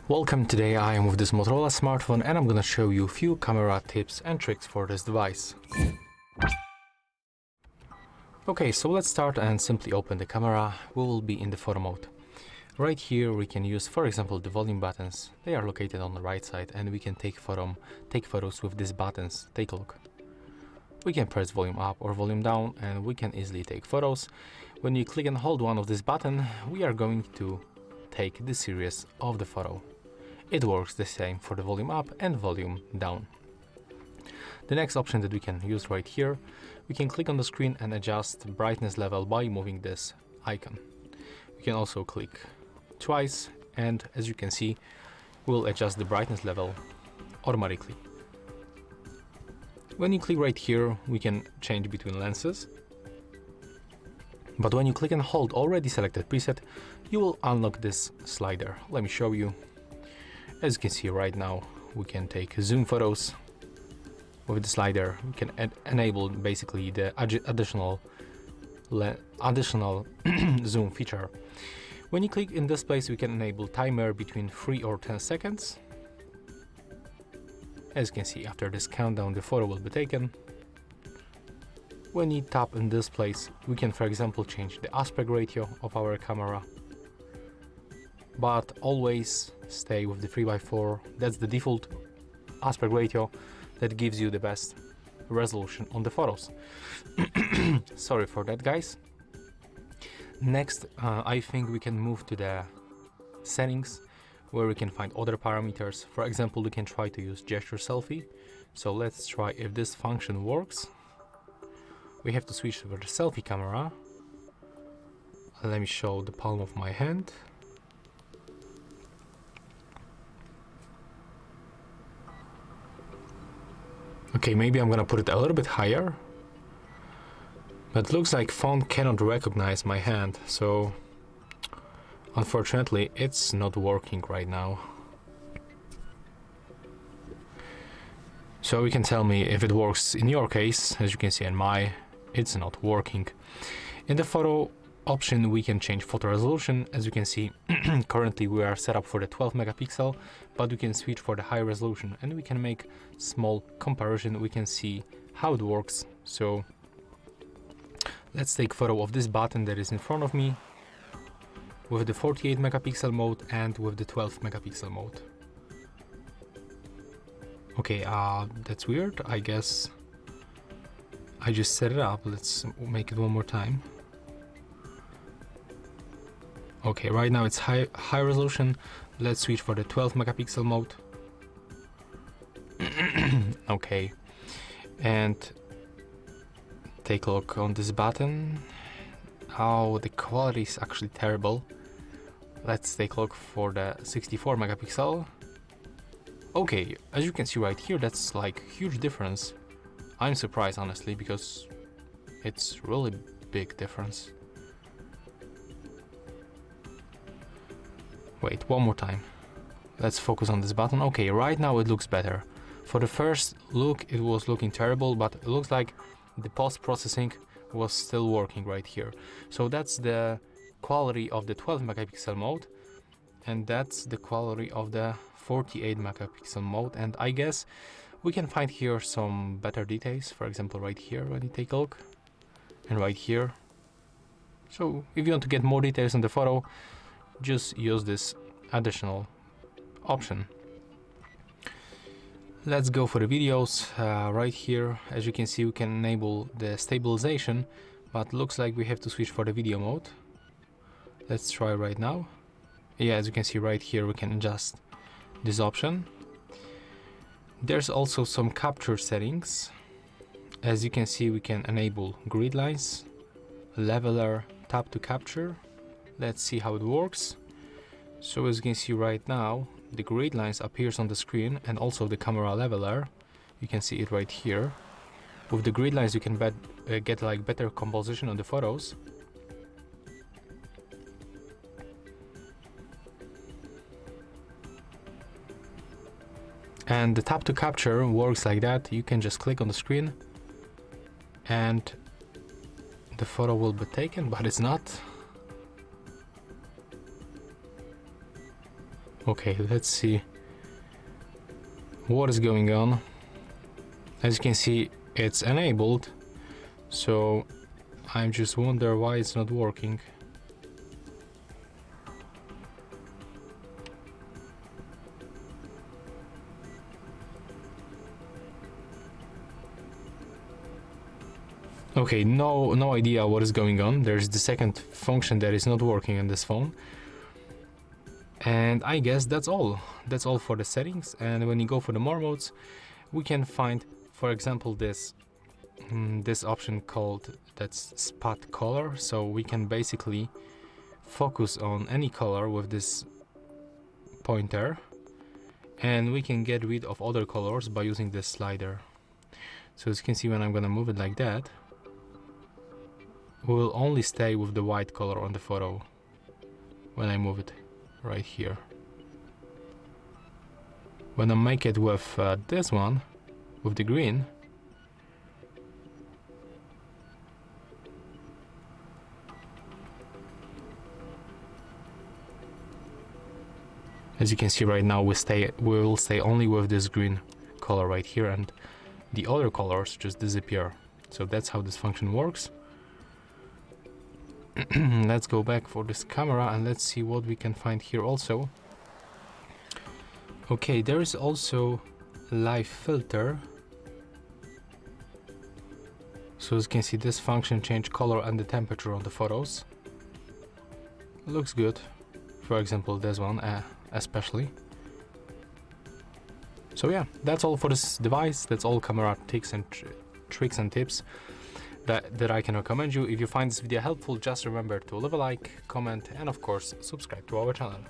Welcome. Today I am with this Motorola smartphone and I'm gonna show you a few camera tips and tricks for this device. Okay, so let's start and simply open the camera. We will be in the photo mode. Right here we can use, for example, the volume buttons. They are located on the right side and we can take photos with these buttons. Take a look. We can press volume up or volume down and we can easily take photos. When you click and hold one of this button, we are going to take the series of the photo. It works the same for the volume up and volume down. The next option that we can use right here, we can click on the screen and adjust brightness level by moving this icon. We can also click twice and as you can see, we'll adjust the brightness level automatically. When you click right here, we can change between lenses. But when you click and hold already selected preset, you will unlock this slider. Let me show you. As you can see right now, we can take zoom photos with the slider. We can enable basically the additional zoom feature. When you click in this place, we can enable timer between 3 or 10 seconds. As you can see, after this countdown, the photo will be taken. When you tap in this place, we can, for example, change the aspect ratio of our camera. But always stay with the 3:4. That's the default aspect ratio that gives you the best resolution on the photos. Sorry for that, guys. Next, I think we can move to the settings where we can find other parameters. For example, we can try to use gesture selfie. So let's try if this function works. We have to switch to the selfie camera. Let me show the palm of my hand. Okay, maybe I'm gonna put it a little bit higher. But looks like phone cannot recognize my hand, so unfortunately it's not working right now. So you can tell me if it works in your case. As you can see in my, it's not working. In the photo option we can change photo resolution. As you can see, currently we are set up for the 12 megapixel, but we can switch for the high resolution and we can make small comparison. We can see how it works. So let's take photo of this button that is in front of me with the 48 megapixel mode and with the 12 megapixel mode. Okay, that's weird. I guess I just set it up. Let's make it one more time. Okay, right now it's high resolution. Let's switch for the 12 megapixel mode. Okay, and take a look on this button. Oh, the quality is actually terrible. Let's take a look for the 64 megapixel. Okay, as you can see right here, that's like huge difference. I'm surprised honestly because it's really big difference. Wait, one more time. Let's focus on this button. Okay, right now it looks better. For the first look, it was looking terrible, but it looks like the post-processing was still working right here. So that's the quality of the 12 megapixel mode, and that's the quality of the 48 megapixel mode. And I guess we can find here some better details. For example, right here, when you take a look, and right here. So if you want to get more details on the photo, just use this additional option. Let's go for the videos. Right here, as you can see, we can enable the stabilization, but looks like we have to switch for the video mode. Let's try right now. Yeah, as you can see right here, we can adjust this option. There's also some capture settings. As you can see, we can enable grid lines, leveler, tap to capture. Let's see how it works. So as you can see right now, the grid lines appears on the screen and also the camera leveler. You can see it right here. With the grid lines you can get like better composition on the photos. And the tap to capture works like that. You can just click on the screen and the photo will be taken, but it's not. Okay, let's see what is going on. As you can see, it's enabled, so I just wonder why it's not working. Okay, no idea what is going on. There's the second function that is not working on this phone. And I guess that's all for the settings. And when you go for the more modes, we can find, for example, this option called that's spot color. So we can basically focus on any color with this pointer, and we can get rid of other colors by using this slider. So as you can see, when I'm gonna move it like that, we will only stay with the white color on the photo when I move it right here. When I make it with this one, with the green, as you can see right now, we will stay only with this green color right here, and the other colors just disappear. So that's how this function works. Let's go back for this camera and let's see what we can find here also. Okay, there is also live filter. So as you can see, this function change color and the temperature on the photos. Looks good. For example, this one especially. So yeah, that's all for this device. That's all camera tricks and tips that I can recommend you. If you find this video helpful, just remember to leave a like, comment, and of course subscribe to our channel.